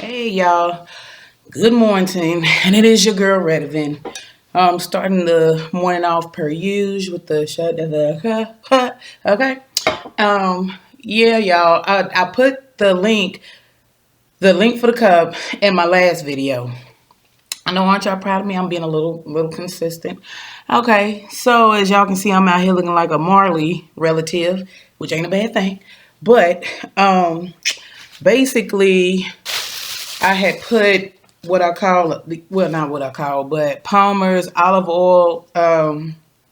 Hey y'all, good morning, and it is your girl Redivin. Starting the morning off per usual with the shut of the okay. Yeah, y'all. I put the link for the cup in my last video. I know, aren't y'all proud of me? I'm being a little consistent. Okay, so as y'all can see, I'm out here looking like a Marley relative, which ain't a bad thing. But basically, I had put what I call, well, not what I call, but Palmer's olive oil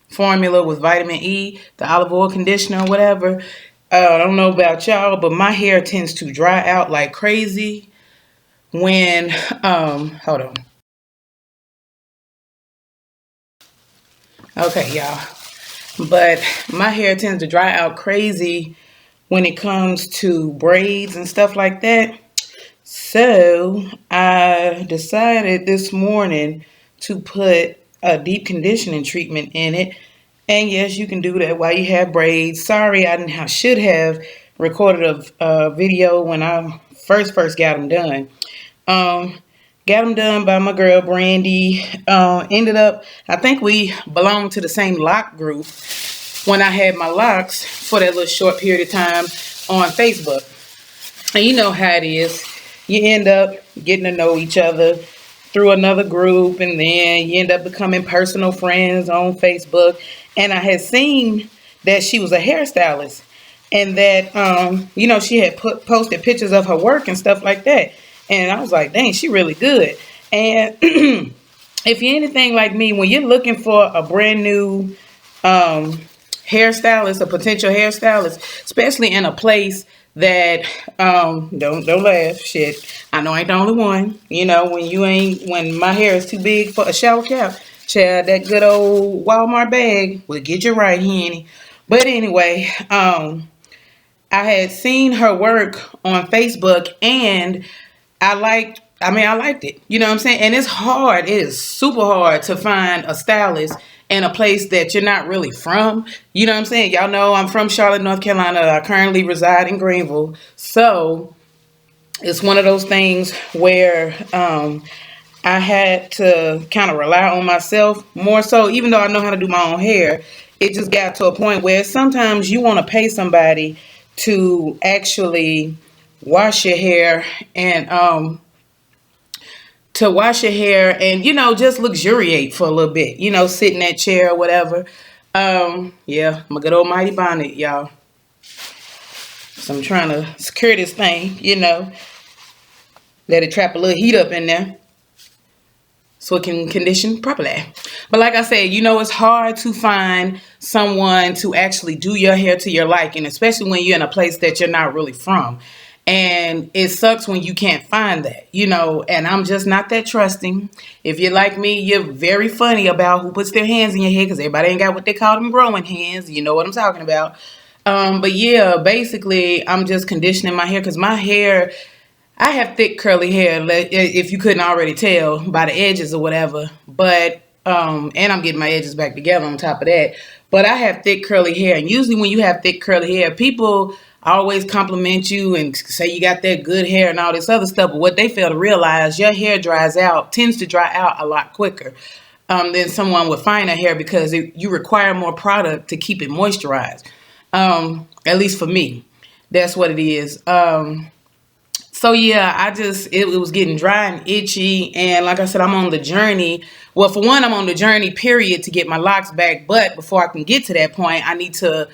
formula with vitamin E, the olive oil conditioner, whatever. I don't know about y'all, but my hair tends to dry out like crazy when, hold on. Okay, y'all. But my hair tends to dry out crazy when it comes to braids and stuff like that. So I decided this morning to put a deep conditioning treatment in it. And yes, you can do that while you have braids. Sorry, I should have recorded a video when I first got them done. Um, got them done by my girl Brandy. Ended up, I think we belonged to the same lock group when I had my locks for that little short period of time on Facebook. And you know how it is. You end up getting to know each other through another group, and then you end up becoming personal friends on Facebook. And I had seen that she was a hairstylist, and that she had posted pictures of her work and stuff like that. And I was like, dang, she really good. And if you're anything like me, when you're looking for a brand new um, hairstylist, a potential hairstylist, especially in a place that don't laugh, shit. I know I ain't the only one. You know, when my hair is too big for a shower cap, child, that good old Walmart bag will get you right, honey. But anyway, I had seen her work on Facebook, and I liked it. You know what I'm saying? And it's hard. It is super hard to find a stylist in a place that you're not really from. You know what I'm saying? Y'all know I'm from Charlotte, North Carolina. I currently reside in Greenville. So it's one of those things where I had to kind of rely on myself more so, even though I know how to do my own hair. It just got to a point where sometimes you want to pay somebody to actually wash your hair and just luxuriate for a little bit, sit in that chair or whatever. Yeah, my good old mighty bonnet, y'all. So I'm trying to secure this thing, let it trap a little heat up in there so it can condition properly. But like I said, it's hard to find someone to actually do your hair to your liking, especially when you're in a place that you're not really from. And it sucks when you can't find that, and I'm just not that trusting. If you're like me, you're very funny about who puts their hands in your hair, because everybody ain't got what they call them growing hands. You know what I'm talking about. But yeah, basically, I'm just conditioning my hair because my hair, I have thick curly hair, if you couldn't already tell by the edges or whatever. But and I'm getting my edges back together on top of that. But I have thick curly hair, and usually when you have thick curly hair, people always compliment you and say you got that good hair and all this other stuff. But what they fail to realize, your hair tends to dry out a lot quicker than someone with finer hair, because you require more product to keep it moisturized. At least for me, that's what it is. So yeah, it was getting dry and itchy, and like I said, I'm on the journey. Well, for one, I'm on the journey, period, to get my locks back. But before I can get to that point, I need to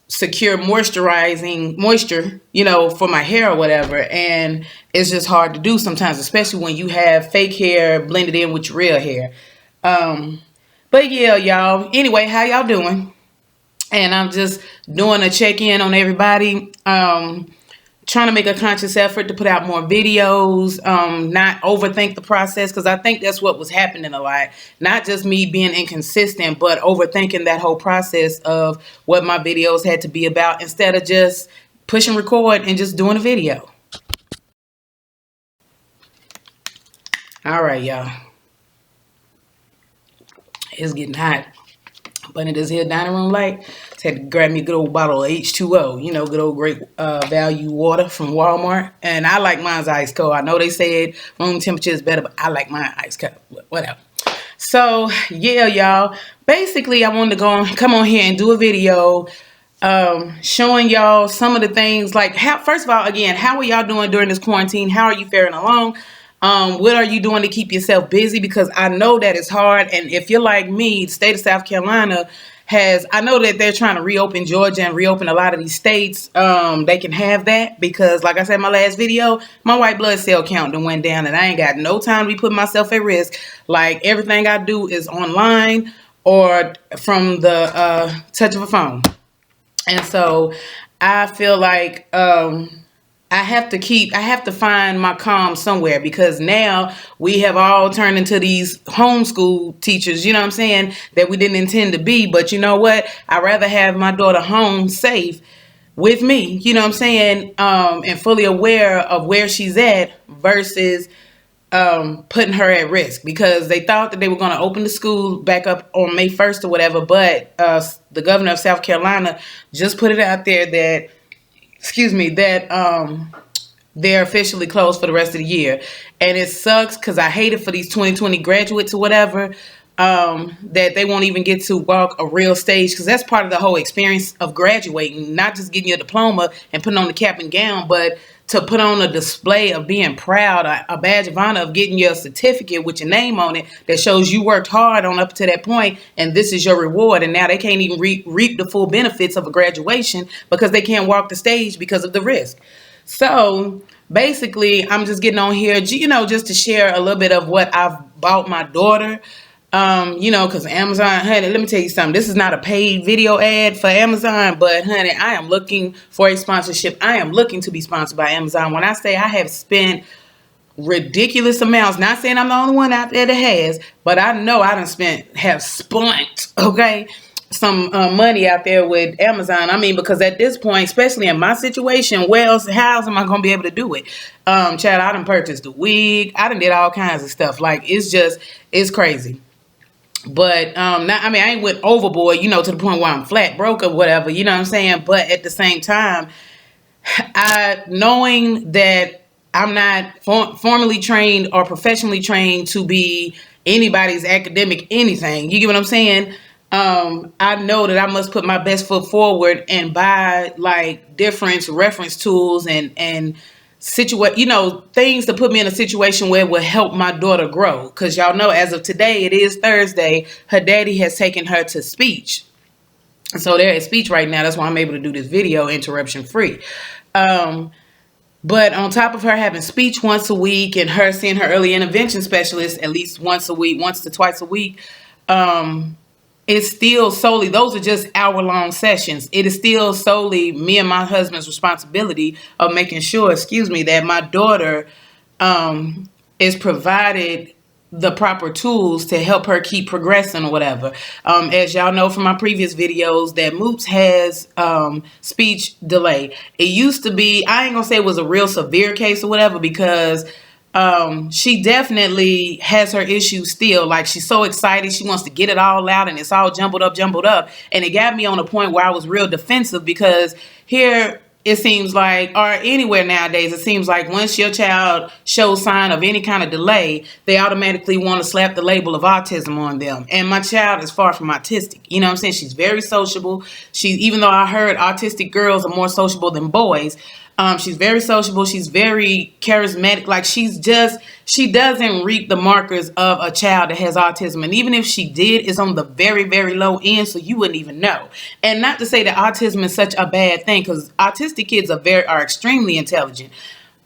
secure moisture, for my hair or whatever. And it's just hard to do sometimes, especially when you have fake hair blended in with your real hair. But yeah, y'all. Anyway, how y'all doing? And I'm just doing a check-in on everybody. Trying to make a conscious effort to put out more videos, not overthink the process, because I think that's what was happening a lot. Not just me being inconsistent, but overthinking that whole process of what my videos had to be about, instead of just pushing record and just doing a video. All right, y'all. It's getting hot. But it is here dining room light Had to grab me a good old bottle of H2O, good old great value water from Walmart. And I like mine's ice cold. I know they said room temperature is better, but I like mine ice cold. Whatever. So yeah, y'all. Basically, I wanted to come on here and do a video showing y'all some of the things, like first of all, again, how are y'all doing during this quarantine? How are you faring along? What are you doing to keep yourself busy? Because I know that it's hard. And if you're like me, the state of South Carolina I know that they're trying to reopen Georgia and reopen a lot of these states. They can have that because, like I said in my last video, my white blood cell count done went down and I ain't got no time to be putting myself at risk. Like, everything I do is online or from the touch of a phone. And so I feel like I have to find my calm somewhere, because now we have all turned into these homeschool teachers, you know what I'm saying, that we didn't intend to be. But you know what? I'd rather have my daughter home safe with me, you know what I'm saying, and fully aware of where she's at versus putting her at risk, because they thought that they were going to open the school back up on May 1st or whatever. But the governor of South Carolina just put it out there that they're officially closed for the rest of the year. And it sucks because I hate it for these 2020 graduates or whatever, that they won't even get to walk a real stage, because that's part of the whole experience of graduating, not just getting your diploma and putting on the cap and gown, but to put on a display of being proud, a badge of honor of getting your certificate with your name on it that shows you worked hard on up to that point, and this is your reward. And now they can't even reap the full benefits of a graduation because they can't walk the stage because of the risk. So basically, I'm just getting on here, just to share a little bit of what I've bought my daughter. Because Amazon, honey, let me tell you something. This is not a paid video ad for Amazon, but honey, I am looking for a sponsorship. I am looking to be sponsored by Amazon. When I say I have spent ridiculous amounts, not saying I'm the only one out there that has, but I know I have spent, okay, some money out there with Amazon. I mean, because at this point, especially in my situation, how else am I going to be able to do it? Chad, I done purchased a wig. I done did all kinds of stuff. Like, it's crazy. But I ain't went overboard, to the point where I'm flat broke or whatever, you know what I'm saying? But at the same time, knowing that I'm not formally trained or professionally trained to be anybody's academic anything, you get what I'm saying? I know that I must put my best foot forward and buy like different reference tools and things to put me in a situation where it will help my daughter grow. Because y'all know, as of today, it is Thursday, her daddy has taken her to speech. So they're at speech right now. That's why I'm able to do this video interruption free. But on top of her having speech once a week and her seeing her early intervention specialist at least once to twice a week, it's still solely, those are just hour-long sessions. It is still solely me and my husband's responsibility of making sure, that my daughter is provided the proper tools to help her keep progressing or whatever. As y'all know from my previous videos, that Moops has speech delay. It used to be, I ain't gonna say it was a real severe case or whatever, because she definitely has her issues still. Like, she's so excited, she wants to get it all out, and it's all jumbled up. And it got me on a point where I was real defensive, because here it seems like, or anywhere nowadays, it seems like once your child shows sign of any kind of delay, they automatically want to slap the label of autism on them. And my child is far from autistic. You know what I'm saying? She's very sociable. Even though I heard autistic girls are more sociable than boys, she's very sociable. She's very charismatic. Like, she doesn't reap the markers of a child that has autism. And even if she did, it's on the very, very low end, so you wouldn't even know. And not to say that autism is such a bad thing, because autistic kids are extremely intelligent.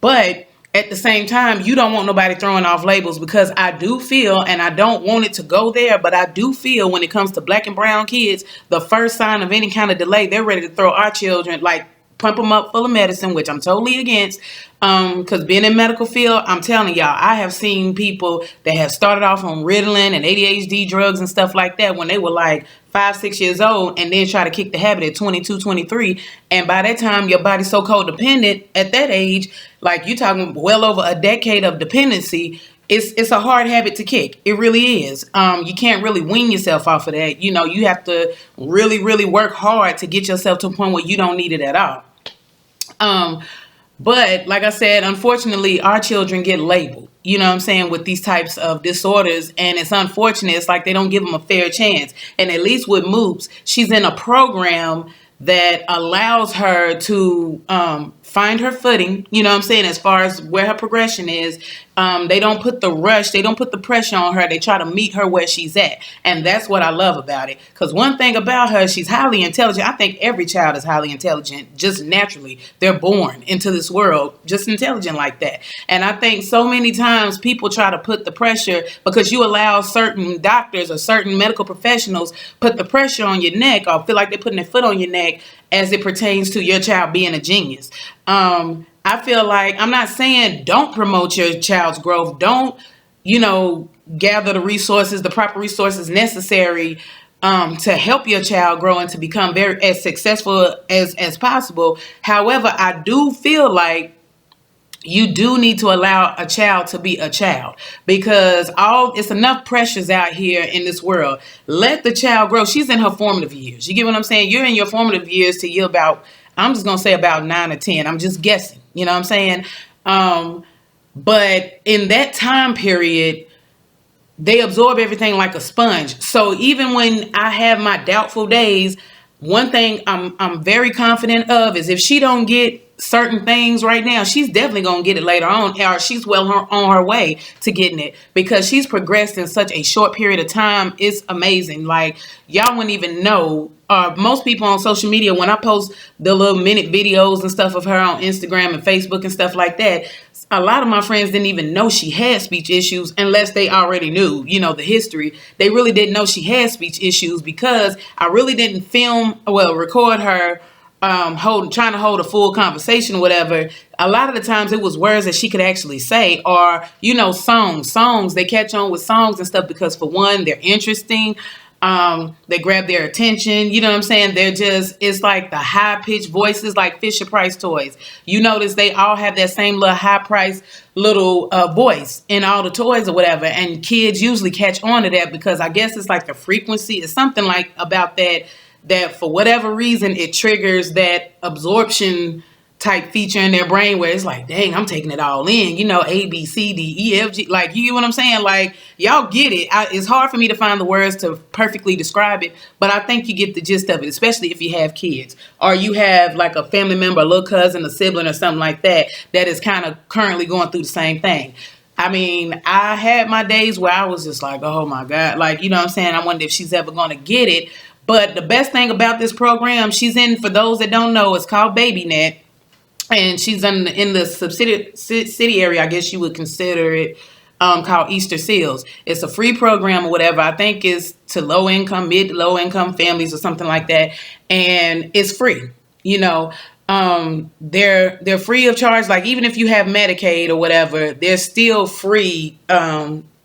But at the same time, you don't want nobody throwing off labels, because I do feel, and I don't want it to go there, but I do feel when it comes to black and brown kids, the first sign of any kind of delay, they're ready to throw our children, like, pump them up full of medicine, which I'm totally against. Because being in medical field, I'm telling y'all, I have seen people that have started off on Ritalin and ADHD drugs and stuff like that when they were like 5-6 years old, and then try to kick the habit at 22, 23. And by that time, your body's so codependent at that age, like, you talking well over a decade of dependency. it's a hard habit to kick. It really is. You can't really wean yourself off of that. You know, you have to really, really work hard to get yourself to a point where you don't need it at all. Um, but like I said, unfortunately, our children get labeled, you know what I'm saying, with these types of disorders. And it's unfortunate. It's like they don't give them a fair chance. And at least with Moops, she's in a program that allows her to find her footing, you know what I'm saying, as far as where her progression is. They don't put the rush, they don't put the pressure on her. They try to meet her where she's at. And that's what I love about it. Because one thing about her, she's highly intelligent. I think every child is highly intelligent, just naturally. They're born into this world just intelligent like that. And I think so many times people try to put the pressure, because you allow certain doctors or certain medical professionals put the pressure on your neck, or feel like they're putting their foot on your neck as it pertains to your child being a genius. I feel like, I'm not saying don't promote your child's growth. Don't, you know, gather the resources, the proper resources necessary to help your child grow and to become very as successful as possible. However, I do feel like you do need to allow a child to be a child, because it's enough pressures out here in this world. Let the child grow. She's in her formative years. You get what I'm saying? You're in your formative years till you're about, I'm just going to say about 9 or 10. I'm just guessing. You know what I'm saying? But in that time period, they absorb everything like a sponge. So even when I have my doubtful days, one thing I'm very confident of is if she don't get certain things right now, she's definitely gonna get it later on, or she's well on her way to getting it, because she's progressed in such a short period of time. It's amazing. Like, y'all wouldn't even know. Most people on social media, when I post the little minute videos and stuff of her on Instagram and Facebook and stuff like that, a lot of my friends didn't even know she had speech issues unless they already knew, you know, the history. They really didn't know she had speech issues because I really didn't record her trying to hold a full conversation or whatever. A lot of the times it was words that she could actually say, or, you know, songs. They catch on with songs and stuff because, for one, they're interesting. They grab their attention. You know what I'm saying? It's like the high pitched voices, like Fisher Price toys. You notice they all have that same little high price little voice in all the toys or whatever. And kids usually catch on to that because I guess it's like the frequency. It's something like about that for whatever reason, it triggers that absorption type feature in their brain where it's like, dang, I'm taking it all in, you know, A, B, C, D, E, F, G, like, you get what I'm saying? Like, y'all get it. It's hard for me to find the words to perfectly describe it, but I think you get the gist of it, especially if you have kids or you have like a family member, a little cousin, a sibling or something like that is kind of currently going through the same thing. I mean, I had my days where I was just like, oh my God, like, you know what I'm saying? I wonder if she's ever going to get it. But the best thing about this program she's in, for those that don't know, it's called BabyNet. And she's in the subsidiary, I guess you would consider it, called Easter Seals. It's a free program or whatever. I think it's to mid to low income families or something like that. And it's free, you know. They're free of charge. Like, even if you have Medicaid or whatever, they're still free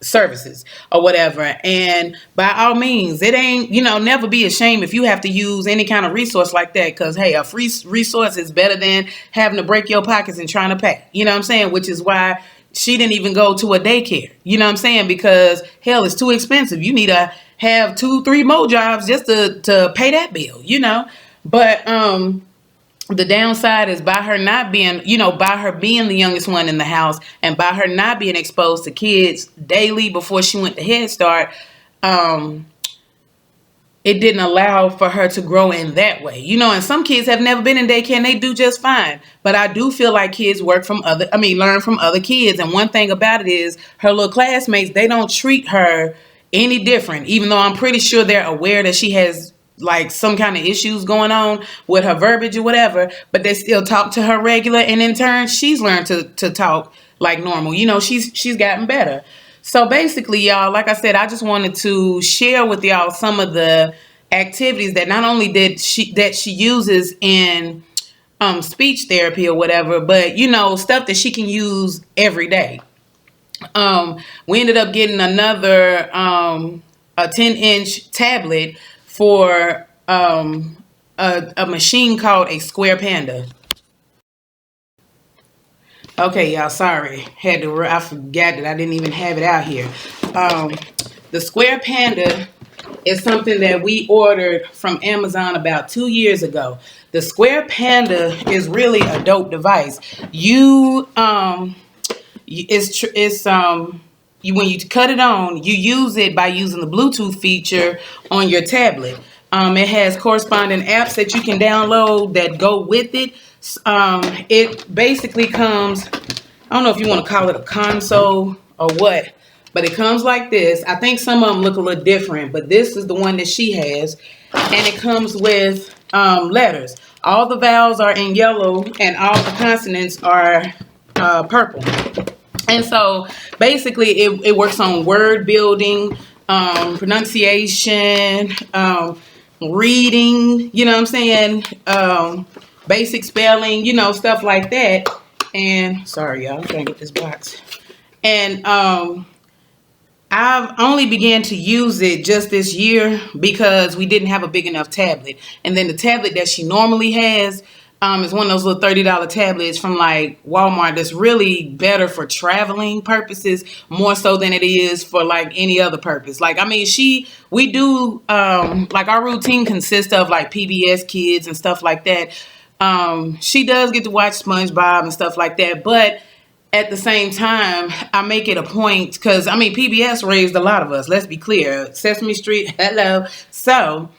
services or whatever. And by all means, it ain't, you know, never be ashamed if you have to use any kind of resource like that, because hey, a free resource is better than having to break your pockets and trying to pay, you know what I'm saying? Which is why she didn't even go to a daycare, you know what I'm saying? Because hell, it's too expensive. You need to have 2-3 more jobs just to pay that bill, you know. But the downside is, by her not being, you know, by her being the youngest one in the house and by her not being exposed to kids daily before she went to Head Start, it didn't allow for her to grow in that way. You know, and some kids have never been in daycare and they do just fine. But I do feel like kids learn from other kids. And one thing about it is her little classmates, they don't treat her any different, even though I'm pretty sure they're aware that she has like some kind of issues going on with her verbiage or whatever, but they still talk to her regular, and in turn she's learned to talk like normal. You know, she's gotten better. So basically, y'all, like I said, I just wanted to share with y'all some of the activities that not only did she uses in speech therapy or whatever, but you know, stuff that she can use every day. We ended up getting another a 10-inch tablet for a machine called a Square Panda. Okay, y'all, sorry. I forgot that I didn't even have it out here. Um, the Square Panda is something that we ordered from Amazon about 2 years ago. The Square Panda is really a dope device. You when you cut it on, you use it by using the Bluetooth feature on your tablet. It has corresponding apps that you can download that go with it. It basically comes, I don't know if you want to call it a console or what, but it comes like this. I think some of them look a little different, but this is the one that she has. And it comes with letters. All the vowels are in yellow and all the consonants are purple. And so basically it works on word building, pronunciation, reading, you know what I'm saying? Basic spelling, stuff like that. And sorry, y'all, I'm trying to get this box. And I've only began to use it just this year because we didn't have a big enough tablet. And then the tablet that she normally has is one of those little $30 tablets from like Walmart that's really better for traveling purposes more so than it is for like any other purpose. Like, I mean, we do, like our routine consists of like PBS Kids and stuff like that. She does get to watch SpongeBob and stuff like that, but at the same time, I make it a point because, I mean, PBS raised a lot of us. Let's be clear. Sesame Street, hello. So,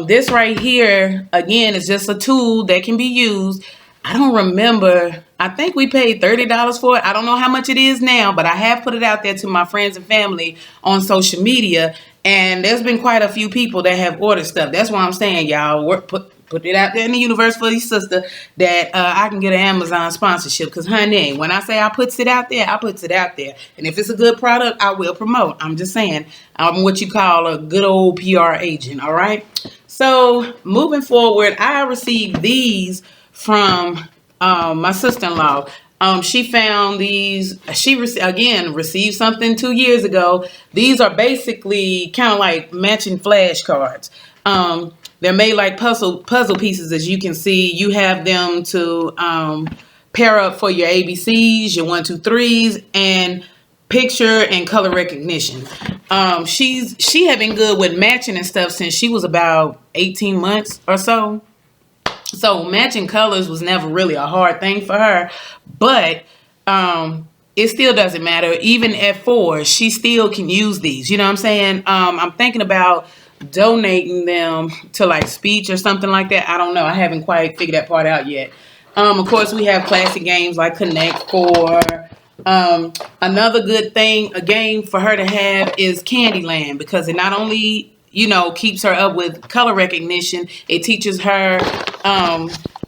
this right here, again, is just a tool that can be used. I don't remember. I think we paid $30 for it. I don't know how much it is now, but I have put it out there to my friends and family on social media. And there's been quite a few people that have ordered stuff. That's why I'm saying, y'all, put it out there in the universe for your sister that I can get an Amazon sponsorship. Because, honey, when I say I puts it out there, I puts it out there. And if it's a good product, I will promote. I'm just saying, I'm what you call a good old PR agent, all right? So, moving forward, I received these from my sister-in-law. She found these. Again received something 2 years ago. These are basically kind of like matching flashcards. They're made like puzzle pieces, as you can see. You have them to pair up for your ABCs, your 1, 2, 3s, and picture and color recognition. She had been good with matching and stuff since she was about 18 months or so. So matching colors was never really a hard thing for her, but it still doesn't matter. Even at 4, she still can use these. You know what I'm saying? I'm thinking about donating them to like speech or something like that. I don't know. I haven't quite figured that part out yet. Of course, we have classic games like Connect 4. Another good thing, a game for her to have is Candyland, because it not only keeps her up with color recognition, it teaches her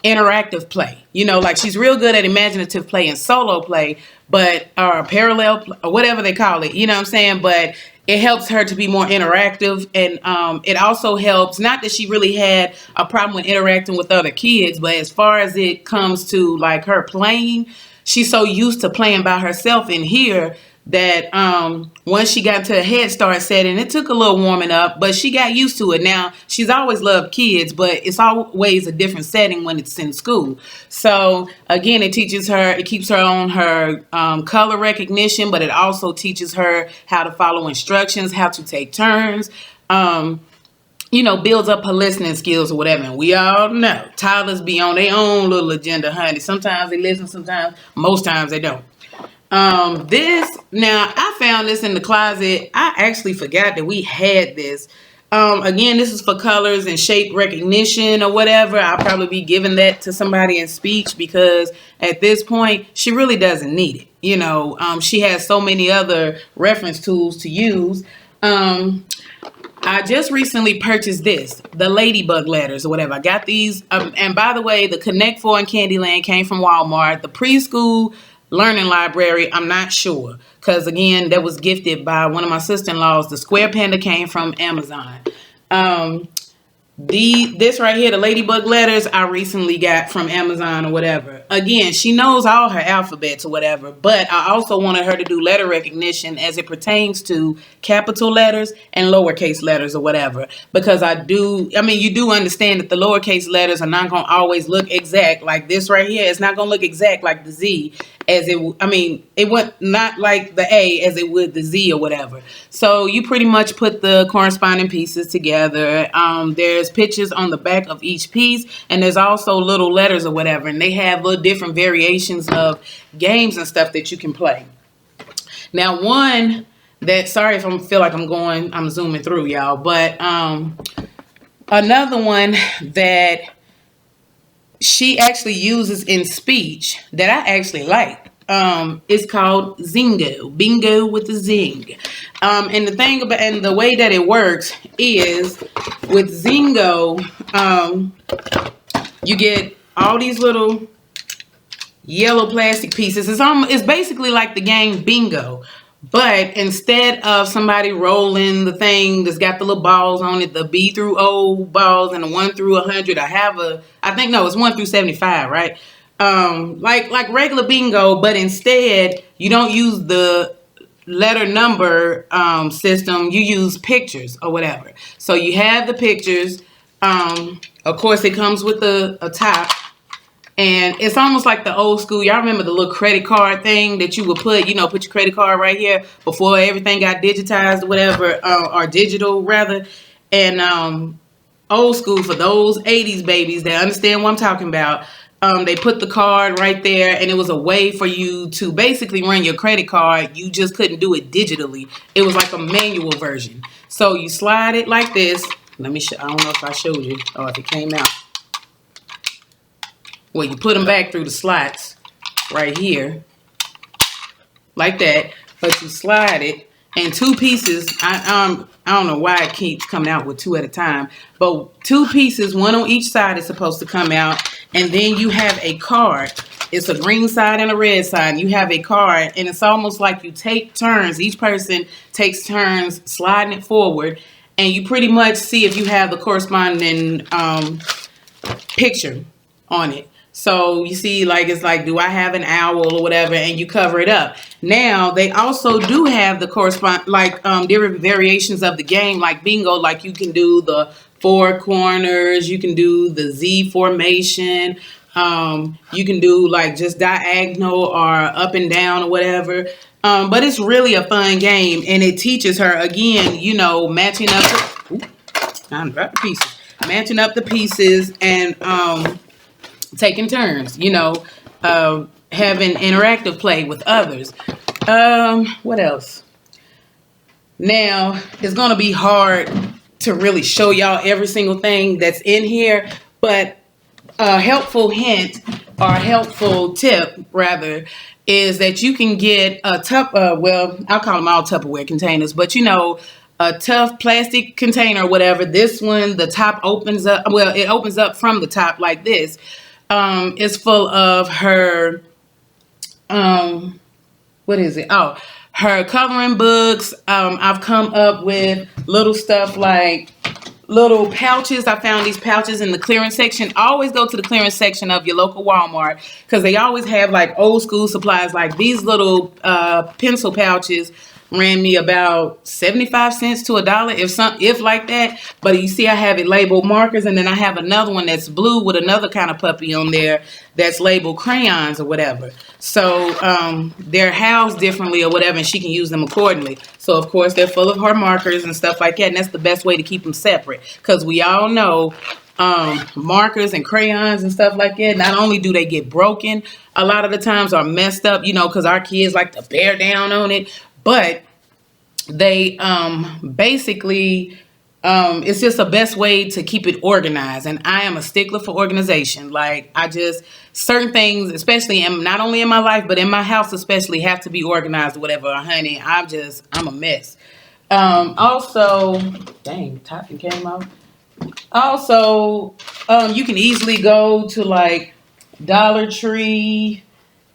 interactive play. Like she's real good at imaginative play and solo play, but or parallel or whatever they call it. You know what I'm saying? But it helps her to be more interactive, and it also helps, not that she really had a problem with interacting with other kids, but as far as it comes to like her playing, she's so used to playing by herself in here that once she got to a Head Start setting, it took a little warming up, but she got used to it. Now, she's always loved kids, but it's always a different setting when it's in school. So, again, it keeps her on her color recognition, but it also teaches her how to follow instructions, how to take turns, builds up her listening skills or whatever. And we all know toddlers be on their own little agenda, honey. Sometimes they listen, most times they don't. Now I found this in the closet. I actually forgot that we had this. Again, this is for colors and shape recognition or whatever. I'll probably be giving that to somebody in speech because at this point she really doesn't need it. She has so many other reference tools to use. I just recently purchased the Ladybug letters or whatever. I got these. And by the way, the Connect 4 and Candyland came from Walmart. The preschool learning library, I'm not sure, because again, that was gifted by one of my sister-in-laws. The Square Panda came from Amazon. This right here, the Ladybug letters, I recently got from Amazon or whatever. Again, she knows all her alphabets or whatever, but I also wanted her to do letter recognition as it pertains to capital letters and lowercase letters or whatever, because you do understand that the lowercase letters are not going to always look exact like this right here. It's not going to look exact like the Z, as I mean, it went not like the A as it would the Z or whatever. So you pretty much put the corresponding pieces together. There's pictures on the back of each piece, and there's also little letters or whatever, and they have little different variations of games and stuff that you can play. Now, one that, sorry if I feel like I'm zooming through, y'all, but another one that she actually uses in speech that I actually like is called Zingo. Bingo with the zing. And the thing about, and the way that it works is with Zingo, you get all these little yellow plastic pieces. It's basically like the game Bingo, but instead of somebody rolling the thing that's got the little balls on it, the B through O balls and the 1 through 100, I think no, it's 1 through 75, right? Like regular Bingo, but instead you don't use the letter number system. You use pictures or whatever. So you have the pictures. Of course, it comes with a top. And it's almost like the old school. Y'all remember the little credit card thing that you would put your credit card right here before everything got digitized or whatever, or digital rather. And old school, for those 80s babies that understand what I'm talking about, they put the card right there, and it was a way for you to basically run your credit card. You just couldn't do it digitally. It was like a manual version. So you slide it like this. Let me show. I don't know if I showed you or if it came out. Well, you put them back through the slots right here, like that. But you slide it, and two pieces. I don't know why it keeps coming out with two at a time, but two pieces, one on each side, is supposed to come out, and then you have a card. It's a green side and a red side. And you have a card, and it's almost like you take turns. Each person takes turns sliding it forward, and you pretty much see if you have the corresponding picture on it. So you see, like, it's like, do I have an owl or whatever, and you cover it up. Now, they also do have the different variations of the game, like Bingo, like you can do the 4 corners, you can do the Z formation, you can do like just diagonal or up and down or whatever. But it's really a fun game, and it teaches her, again, matching up, matching up the pieces, and taking turns, having interactive play with others. What else? Now, it's going to be hard to really show y'all every single thing that's in here, but a helpful hint, or a helpful tip, rather, is that you can get a I'll call them all Tupperware containers, but a tough plastic container or whatever. This one, the top opens up. Well, it opens up from the top like this. It's full of her, what is it? Oh, her coloring books. I've come up with little stuff like little pouches. I found these pouches in the clearance section. Always go to the clearance section of your local Walmart, because they always have like old school supplies. Like these little pencil pouches ran me about 75 cents to $1, if like that. But you see, I have it labeled markers, and then I have another one that's blue with another kind of puppy on there that's labeled crayons or whatever. So they're housed differently or whatever, and she can use them accordingly. So of course they're full of her markers and stuff like that, and that's the best way to keep them separate, because we all know markers and crayons and stuff like that, not only do they get broken a lot of the times, or messed up, because our kids like to bear down on it, but they basically it's just the best way to keep it organized. And I am a stickler for organization. Like, certain things, especially not only in my life, but in my house especially, have to be organized or whatever. Honey, I'm a mess. Also, dang, topping came off. Also, you can easily go to like Dollar Tree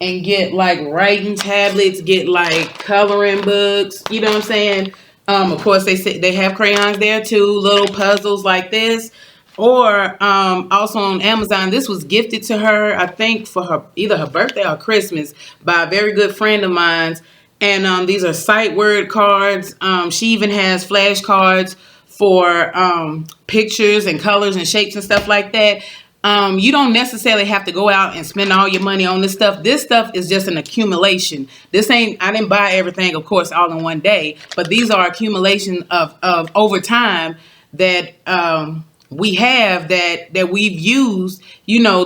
and get like writing tablets, get like coloring books, you know what I'm saying? Of course, they have crayons there too, little puzzles like this. Or also on Amazon, this was gifted to her, I think, for either her birthday or Christmas, by a very good friend of mine. And these are sight word cards. She even has flashcards for pictures and colors and shapes and stuff like that. You don't necessarily have to go out and spend all your money on this stuff. This stuff is just an accumulation. I didn't buy everything, of course, all in one day, but these are accumulation of over time that we have that we've used,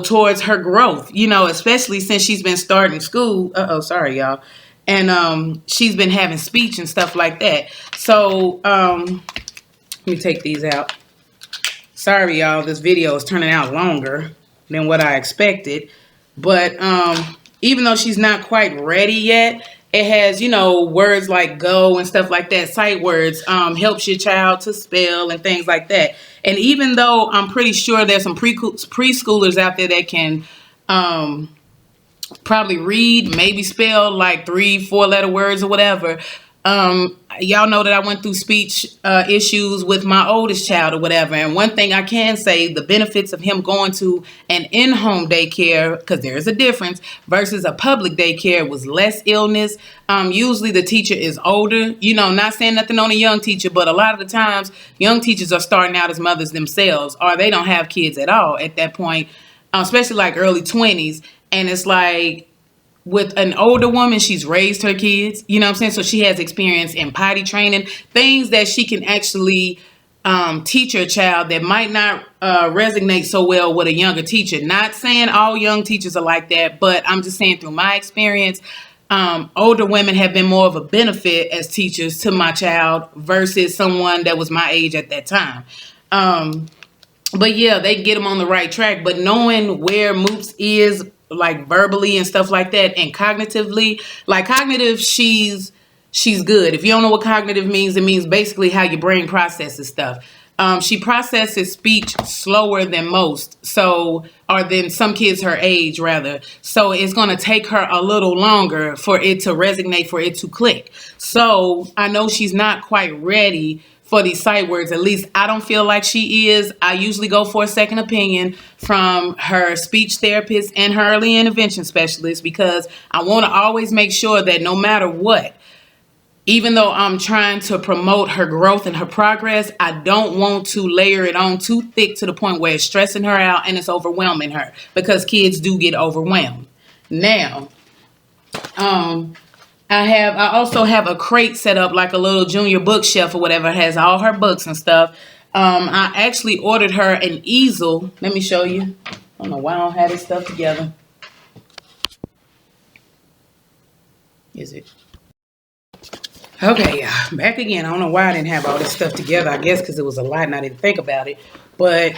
towards her growth, especially since she's been starting school. Sorry, y'all. And she's been having speech and stuff like that. So let me take these out. Sorry, y'all, this video is turning out longer than what I expected. But even though she's not quite ready yet, it has, words like go and stuff like that. Sight words helps your child to spell and things like that. And even though I'm pretty sure there's some preschoolers out there that can probably read, maybe spell like 3-4 letter words or whatever. Y'all know that I went through speech issues with my oldest child or whatever. And one thing I can say, the benefits of him going to an in-home daycare, because there is a difference, versus a public daycare, was less illness. Usually the teacher is older, not saying nothing on a young teacher, but a lot of the times young teachers are starting out as mothers themselves, or they don't have kids at all at that point, especially like early 20s. And it's like, with an older woman, she's raised her kids, you know what I'm saying? So she has experience in potty training, things that she can actually teach her child that might not resonate so well with a younger teacher. Not saying all young teachers are like that, but I'm just saying through my experience, older women have been more of a benefit as teachers to my child versus someone that was my age at that time. But yeah, they get them on the right track. But knowing where Moops is, like verbally and stuff like that, and cognitively, like cognitive, she's good. If you don't know what cognitive means, it means basically how your brain processes stuff. She processes speech slower than most, or than some kids her age rather. So it's going to take her a little longer for it to resonate, for it to click. So I know she's not quite ready for these sight words. At least I don't feel like she is. I usually go for a second opinion from her speech therapist and her early intervention specialist, because I want to always make sure that no matter what, even though I'm trying to promote her growth and her progress, I don't want to layer it on too thick to the point where it's stressing her out and it's overwhelming her, because kids do get overwhelmed. Now, I also have a crate set up, like a little junior bookshelf or whatever. It has all her books and stuff. I actually ordered her an easel. Let me show you. I don't know why I don't have this stuff together. Is it? Okay, yeah, back again. I don't know why I didn't have all this stuff together. I guess because it was a lot and I didn't think about it. But,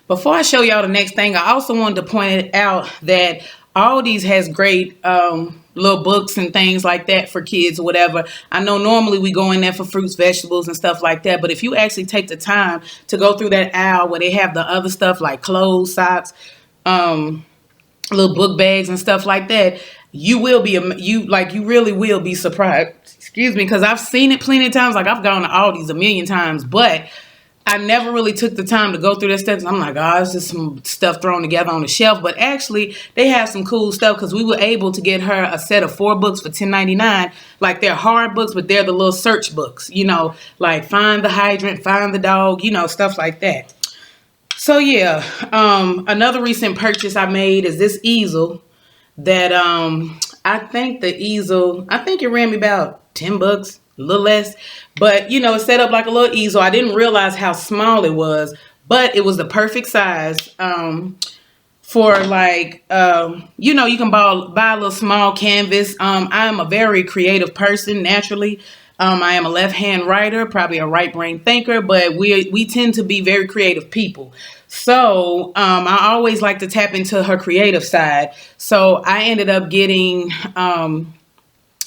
before I show y'all the next thing, I also wanted to point out that Aldi's has great little books and things like that for kids or whatever. I know normally we go in there for fruits, vegetables, and stuff like that. But if you actually take the time to go through that aisle where they have the other stuff like clothes, socks, little book bags and stuff like that, you really will be surprised. Excuse me, because I've seen it plenty of times. Like, I've gone to Aldi's a million times, but I never really took the time to go through that stuff. I'm like, oh, it's just some stuff thrown together on the shelf. But actually, they have some cool stuff, because we were able to get her a set of 4 books for $10.99. Like, they're hard books, but they're the little search books, like Find the Hydrant, Find the Dog, stuff like that. So yeah, another recent purchase I made is this easel that I think it ran me about $10, a little less, but it's set up like a little easel. I didn't realize how small it was, but it was the perfect size for like, you can buy a little small canvas. I am a very creative person naturally. I am a left-hand writer, probably a right brain thinker, but we tend to be very creative people. So I always like to tap into her creative side. So I ended up getting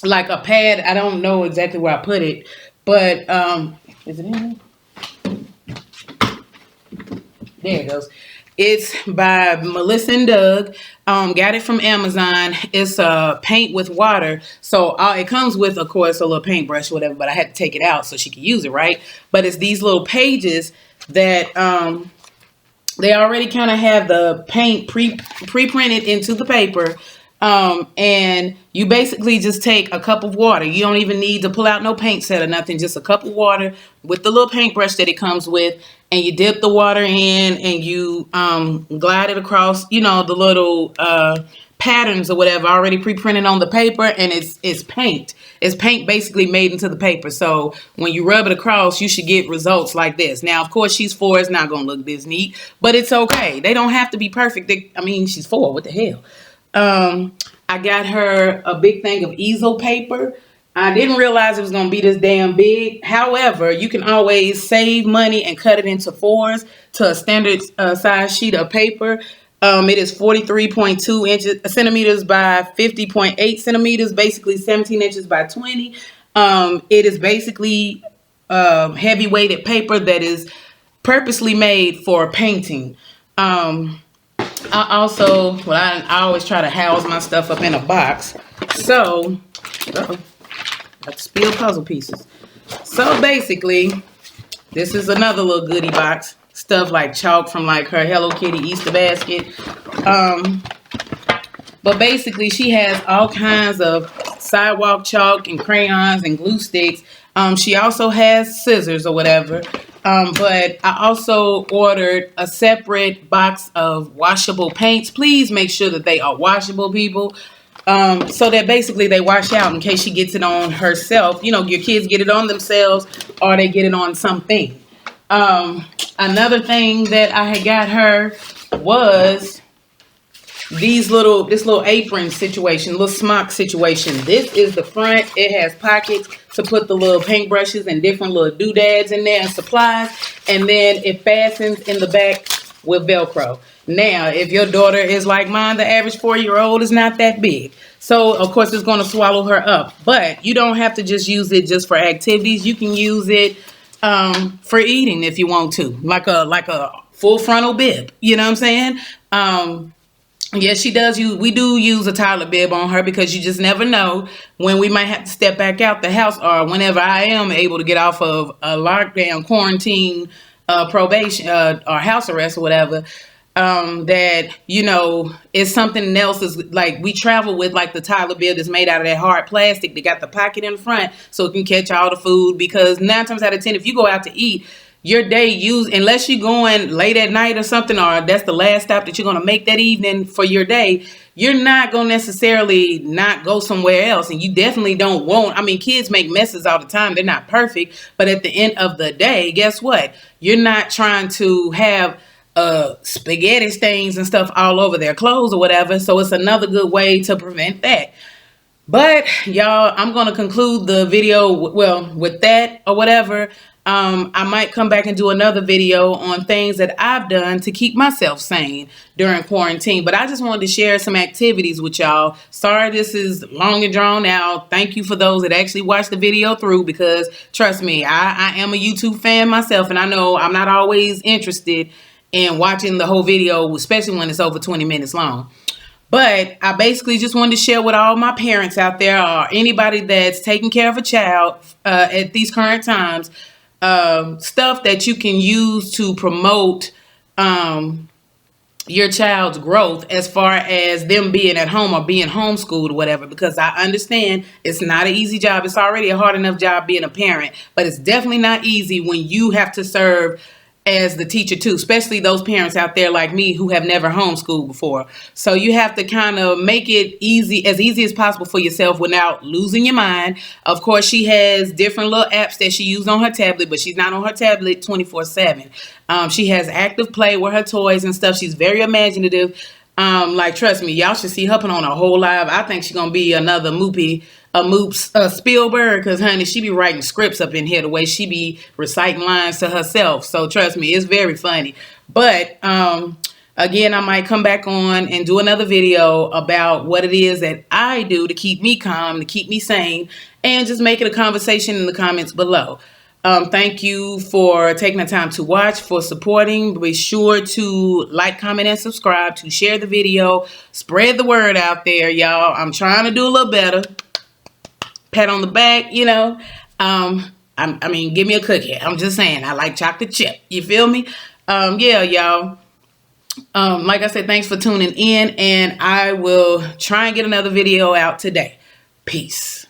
like a pad. I don't know exactly where I put it, but is it in there? There it goes. It's by Melissa and Doug. Got it from Amazon. It's paint with water. So it comes with, of course, a little paintbrush or whatever, but I had to take it out so she could use it, right? But it's these little pages that they already kind of have the paint pre-printed into the paper. And you basically just take a cup of water. You don't even need to pull out no paint set or nothing. Just a cup of water with the little paintbrush that it comes with. and you dip the water in, and you glide it across, you know, the little patterns or whatever already pre-printed on the paper, and it's paint. It's paint basically made into the paper. So when you rub it across, you should get results like this. Now, of course, she's 4. It's not going to look this neat, but it's okay. They don't have to be perfect. I mean, she's 4. What the hell? I got her a big thing of easel paper. I didn't realize it was going to be this damn big. However, you can always save money and cut it into 4s to a standard size sheet of paper. It is 43.2 centimeters by 50.8 centimeters, basically 17 inches by 20. It is basically heavy weighted paper that is purposely made for painting. I always try to house my stuff up in a box. So, like spill puzzle pieces. So basically, this is another little goodie box. Stuff like chalk from like her Hello Kitty Easter basket. But basically she has all kinds of sidewalk chalk and crayons and glue sticks. She also has scissors or whatever. But I also ordered a separate box of washable paints. Please make sure that they are washable, people. So that basically they wash out in case she gets it on herself. You know, your kids get it on themselves or they get it on something. Another thing that I had got her was this little apron situation, little smock situation. This is the front. It has pockets to put the little paintbrushes and different little doodads in there and supplies. And then it fastens in the back with Velcro. Now, if your daughter is like mine, the average 4-year-old is not that big. So, of course, it's going to swallow her up. But you don't have to just use it just for activities. You can use it for eating if you want to, like a full frontal bib. You know what I'm saying? Yes, we do use a toddler bib on her because you just never know when we might have to step back out the house or whenever I am able to get off of a lockdown, quarantine, probation, or house arrest or whatever. That, you know, is something else. Is like we travel with like the toddler bib that's made out of that hard plastic. They got the pocket in front so it can catch all the food, because 9 times out of 10, if you go out to eat, your day unless you're going late at night or something, or that's the last stop that you're going to make that evening for your day, you're not going to necessarily not go somewhere else. And you definitely don't want, I mean, kids make messes all the time. They're not perfect. But at the end of the day, guess what? You're not trying to have spaghetti stains and stuff all over their clothes or whatever. So it's another good way to prevent that. But y'all, I'm going to conclude the video with that or whatever. I might come back and do another video on things that I've done to keep myself sane during quarantine. But I just wanted to share some activities with y'all. Sorry this is long and drawn out. Thank you for those that actually watched the video through, because trust me, I am a YouTube fan myself, and I know I'm not always interested in watching the whole video, especially when it's over 20 minutes long. But I basically just wanted to share with all my parents out there, or anybody that's taking care of a child at these current times, stuff that you can use to promote your child's growth as far as them being at home or being homeschooled or whatever. Because I understand it's not an easy job. It's already a hard enough job being a parent, but it's definitely not easy when you have to serve as the teacher too, especially those parents out there like me who have never homeschooled before. So you have to kind of make it easy as possible for yourself without losing your mind. Of course, she has different little apps that she uses on her tablet, but she's not on her tablet 24/7. She has active play with her toys and stuff. She's very imaginative. Like, trust me, y'all should see her put on a whole live. I think she's gonna be another Moops Spielberg, because honey, she be writing scripts up in here the way she be reciting lines to herself. So trust me, it's very funny. But again, I might come back on and do another video about what it is that I do to keep me calm, to keep me sane, and just make it a conversation in the comments below. Thank you for taking the time to watch, for supporting. Be sure to like, comment, and subscribe, to share the video, spread the word out there, y'all. I'm trying to do a little better. Pat on the back, you know. I mean, give me a cookie. I'm just saying, I like chocolate chip. You feel me? Yeah, y'all. Like I said, thanks for tuning in, and I will try and get another video out today. Peace.